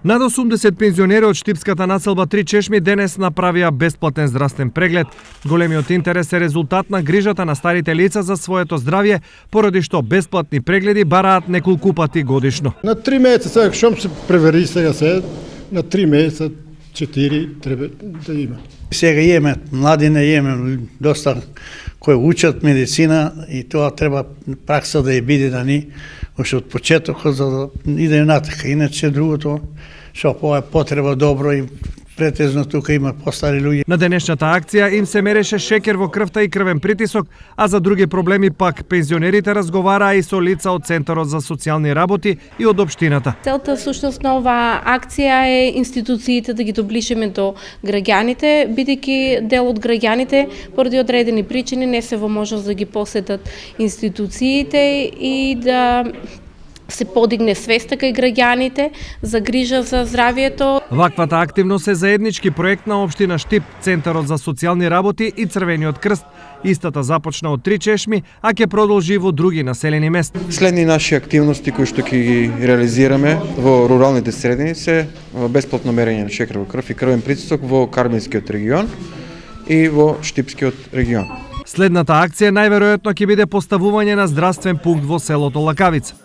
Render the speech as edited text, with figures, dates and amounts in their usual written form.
Над 80 пензионери од штипската населба Три Чешми денес направија бесплатен здравствен преглед. Големиот интерес е резултат на грижата на старите лица за своето здравје, поради што бесплатни прегледи бараат неколку пати годишно. На 3 месеца сега шом се превери сега се, на 3 месеца 4 треба да има. Сега имаме младина, имаме доста кои учат медицина и тоа треба пракса да ја биде да ни уште од почетокот за да иде натака. Иначе другото што е потреба добро и претежно тука има постари луѓе. На денешната акција им се мереше шекер во крвта и крвен притисок, а за други проблеми пак пензионерите разговараа и со лица од Центарот за социјални работи и од општината. Целта всушност на оваа акција е институциите да ги доближиме до граѓаните, бидејќи дел од граѓаните поради одредени причини не се во можност да ги посетат институциите и да се подигне свеста кај граѓаните за грижа за здравието. Ваквата активност е заеднички проект на општина Штип, Центарот за социјални работи и Црвениот крст. Истата започна од Три Чешми, а ќе продолжи во други населени места. Следни наши активности кои што ќе ги реализираме во руралните средини се бесплатно мерење на шекер во крв и крвен притисок во Карменскиот регион и во Штипскиот регион. Следната акција најверојатно ќе биде поставување на здравствен пункт во селото Лакавица.